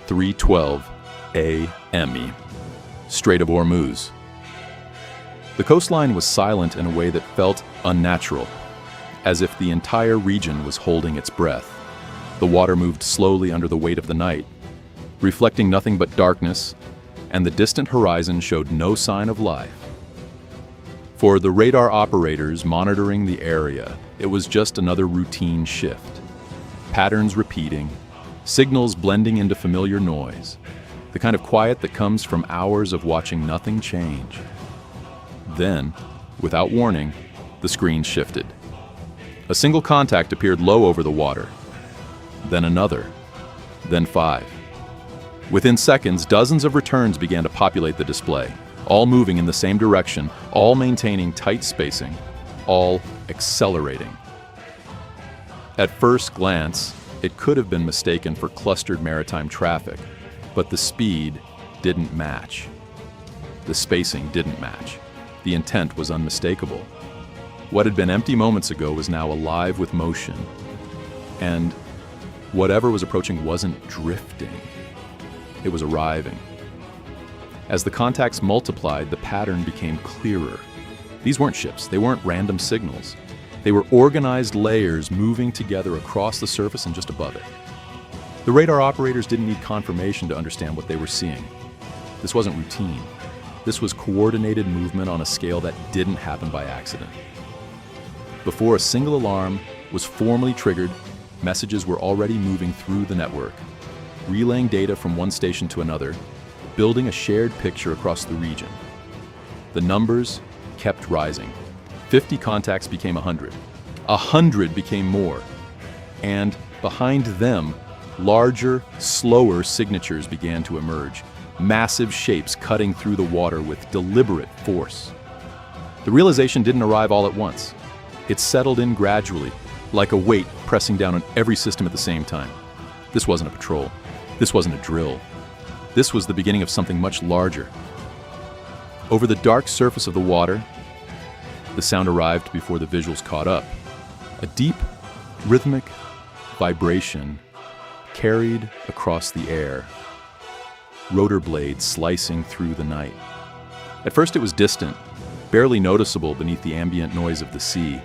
3:12 a.m. Strait of Hormuz. The coastline was silent in a way that felt unnatural, as if the entire region was holding its breath. The water moved slowly under the weight of the night, reflecting nothing but darkness, and the distant horizon showed no sign of life. For the radar operators monitoring the area, it was just another routine shift. Patterns repeating, signals blending into familiar noise, the kind of quiet that comes from hours of watching nothing change. Then, without warning, the screen shifted. A single contact appeared low over the water, then another, then 5. Within seconds, dozens of returns began to populate the display, all moving in the same direction, all maintaining tight spacing, all accelerating. At first glance, it could have been mistaken for clustered maritime traffic, but the speed didn't match. The spacing didn't match. The intent was unmistakable. What had been empty moments ago was now alive with motion. And whatever was approaching wasn't drifting. It was arriving. As the contacts multiplied, the pattern became clearer. These weren't ships. They weren't random signals. They were organized layers moving together across the surface and just above it. The radar operators didn't need confirmation to understand what they were seeing. This wasn't routine. This was coordinated movement on a scale that didn't happen by accident. Before a single alarm was formally triggered, messages were already moving through the network, relaying data from one station to another, building a shared picture across the region. The numbers kept rising. 50 contacts became 100. 100 became more. And behind them, larger, slower signatures began to emerge, massive shapes cutting through the water with deliberate force. The realization didn't arrive all at once. It settled in gradually, like a weight pressing down on every system at the same time. This wasn't a patrol. This wasn't a drill. This was the beginning of something much larger. Over the dark surface of the water, the sound arrived before the visuals caught up. A deep, rhythmic vibration carried across the air, rotor blades slicing through the night. At first it was distant, barely noticeable beneath the ambient noise of the sea.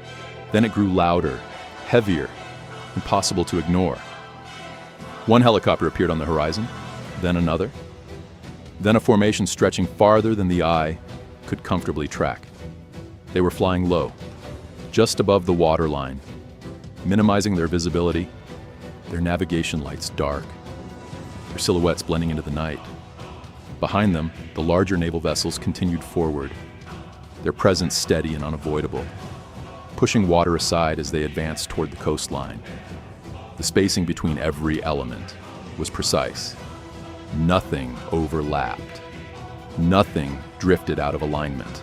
Then it grew louder, heavier, impossible to ignore. One helicopter appeared on the horizon, then another, then a formation stretching farther than the eye could comfortably track. They were flying low, just above the waterline, minimizing their visibility, their navigation lights dark, their silhouettes blending into the night. Behind them, the larger naval vessels continued forward, their presence steady and unavoidable, pushing water aside as they advanced toward the coastline. The spacing between every element was precise. Nothing overlapped. Nothing drifted out of alignment.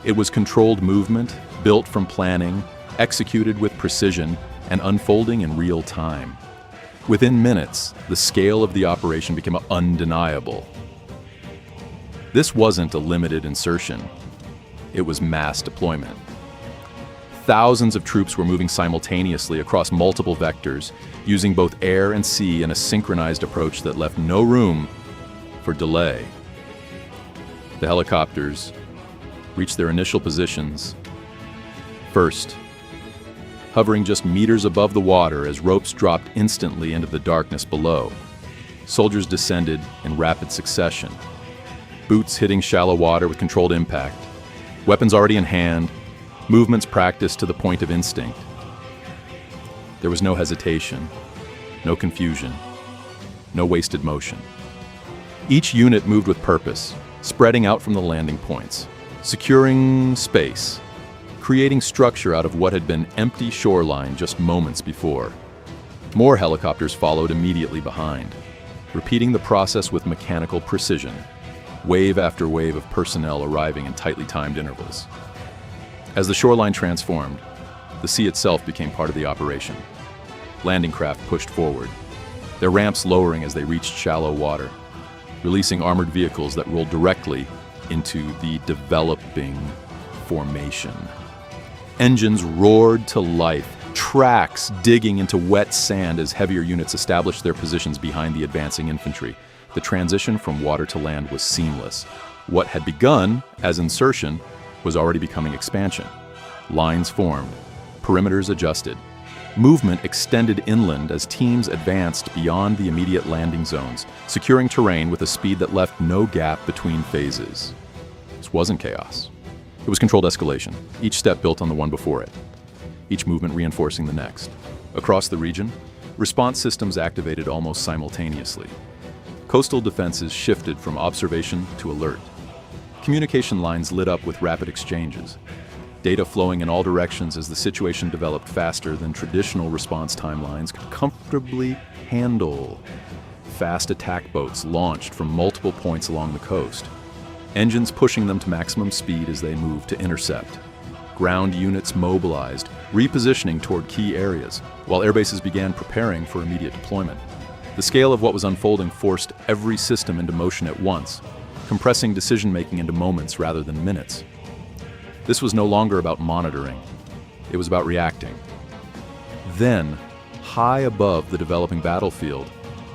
It was controlled movement, built from planning, executed with precision, and unfolding in real time. Within minutes, the scale of the operation became undeniable. This wasn't a limited insertion. It was mass deployment. Thousands of troops were moving simultaneously across multiple vectors, using both air and sea in a synchronized approach that left no room for delay. The helicopters reached their initial positions first, hovering just meters above the water as ropes dropped instantly into the darkness below. Soldiers descended in rapid succession, boots hitting shallow water with controlled impact, weapons already in hand, movements practiced to the point of instinct. There was no hesitation, no confusion, no wasted motion. Each unit moved with purpose, spreading out from the landing points, securing space, creating structure out of what had been empty shoreline just moments before. More helicopters followed immediately behind, repeating the process with mechanical precision, wave after wave of personnel arriving in tightly timed intervals. As the shoreline transformed, the sea itself became part of the operation. Landing craft pushed forward, their ramps lowering as they reached shallow water, releasing armored vehicles that rolled directly into the developing formation. Engines roared to life, tracks digging into wet sand as heavier units established their positions behind the advancing infantry. The transition from water to land was seamless. What had begun as insertion was already becoming expansion. Lines formed, perimeters adjusted. Movement extended inland as teams advanced beyond the immediate landing zones, securing terrain with a speed that left no gap between phases. This wasn't chaos. It was controlled escalation, each step built on the one before it, each movement reinforcing the next. Across the region, response systems activated almost simultaneously. Coastal defenses shifted from observation to alert. Communication lines lit up with rapid exchanges, data flowing in all directions as the situation developed faster than traditional response timelines could comfortably handle. Fast attack boats launched from multiple points along the coast, engines pushing them to maximum speed as they moved to intercept. Ground units mobilized, repositioning toward key areas, while airbases began preparing for immediate deployment. The scale of what was unfolding forced every system into motion at once, compressing decision-making into moments rather than minutes. This was no longer about monitoring. It was about reacting. Then, high above the developing battlefield,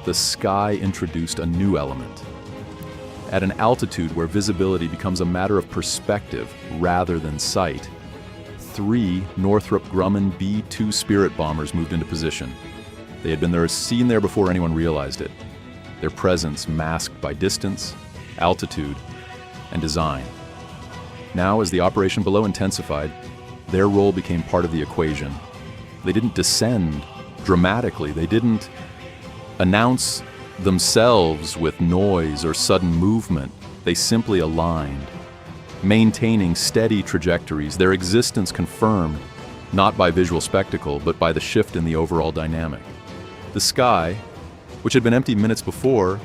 the sky introduced a new element. At an altitude where visibility becomes a matter of perspective rather than sight, 3 Northrop Grumman B-2 Spirit bombers moved into position. They had been seen there before anyone realized it, their presence masked by distance, altitude, and design. Now, as the operation below intensified, their role became part of the equation. They didn't descend dramatically. They didn't announce themselves with noise or sudden movement. They simply aligned, maintaining steady trajectories, their existence confirmed not by visual spectacle, but by the shift in the overall dynamic. The sky, which had been empty minutes before,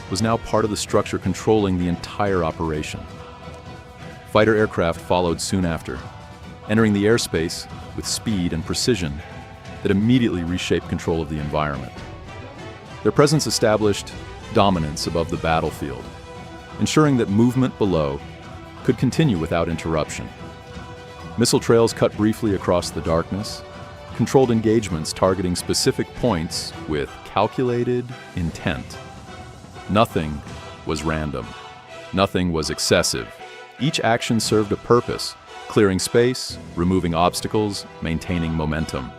was now part of the structure controlling the entire operation. Fighter aircraft followed soon after, entering the airspace with speed and precision that immediately reshaped control of the environment. Their presence established dominance above the battlefield, ensuring that movement below could continue without interruption. Missile trails cut briefly across the darkness, controlled engagements targeting specific points with calculated intent. Nothing was random. Nothing was excessive. Each action served a purpose, clearing space, removing obstacles, maintaining momentum.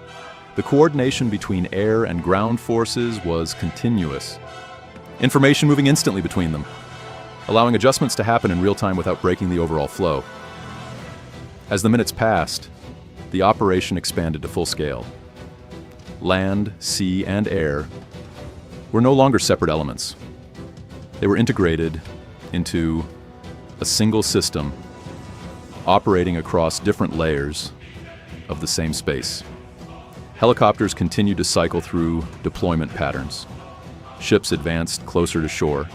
The coordination between air and ground forces was continuous. Information moving instantly between them, allowing adjustments to happen in real time without breaking the overall flow. As the minutes passed, the operation expanded to full scale. Land, sea, and air were no longer separate elements. They were integrated into a single system operating across different layers of the same space. Helicopters continued to cycle through deployment patterns. Ships advanced closer to shore.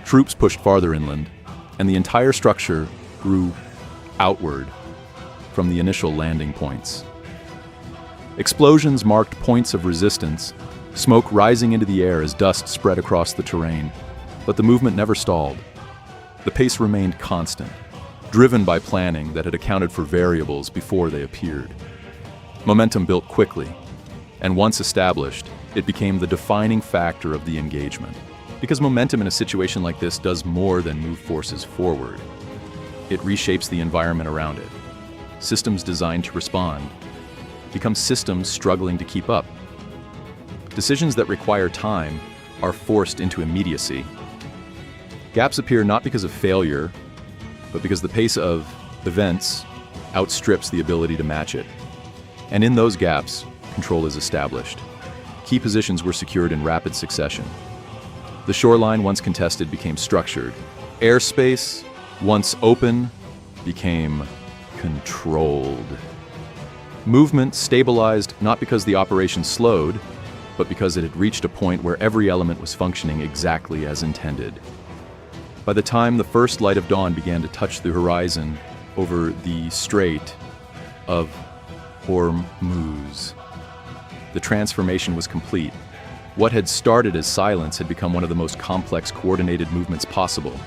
Troops pushed farther inland, and the entire structure grew outward from the initial landing points. Explosions marked points of resistance, smoke rising into the air as dust spread across the terrain, but the movement never stalled. The pace remained constant, driven by planning that had accounted for variables before they appeared. Momentum built quickly, and once established, it became the defining factor of the engagement. Because momentum in a situation like this does more than move forces forward. It reshapes the environment around it. Systems designed to respond become systems struggling to keep up. Decisions that require time are forced into immediacy. Gaps appear not because of failure, but because the pace of events outstrips the ability to match it. And in those gaps, control is established. Key positions were secured in rapid succession. The shoreline, once contested, became structured. Airspace, once open, became controlled. Movement stabilized not because the operation slowed, but because it had reached a point where every element was functioning exactly as intended. By the time the first light of dawn began to touch the horizon over the Strait of Hormuz, the transformation was complete. What had started as silence had become one of the most complex coordinated movements possible,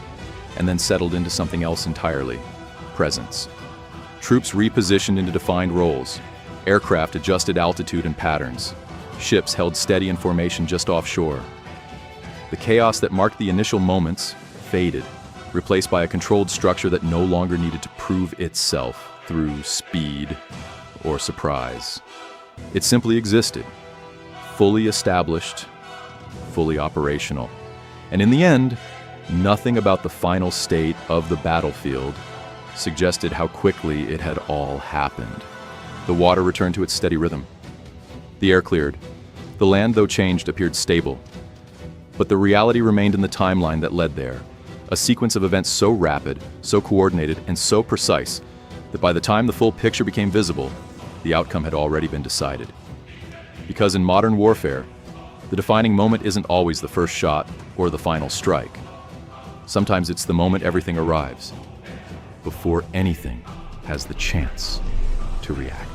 and then settled into something else entirely: presence. Troops repositioned into defined roles, Aircraft adjusted altitude and patterns. Ships held steady in formation just offshore. The chaos that marked the initial moments faded, replaced by a controlled structure that no longer needed to prove itself through speed or surprise. It simply existed, fully established, fully operational. And in the end, nothing about the final state of the battlefield suggested how quickly it had all happened. The water returned to its steady rhythm. The air cleared. The land, though changed, appeared stable. But the reality remained in the timeline that led there, a sequence of events so rapid, so coordinated, and so precise that by the time the full picture became visible, the outcome had already been decided. Because in modern warfare, the defining moment isn't always the first shot or the final strike. Sometimes it's the moment everything arrives, before anything has the chance to react.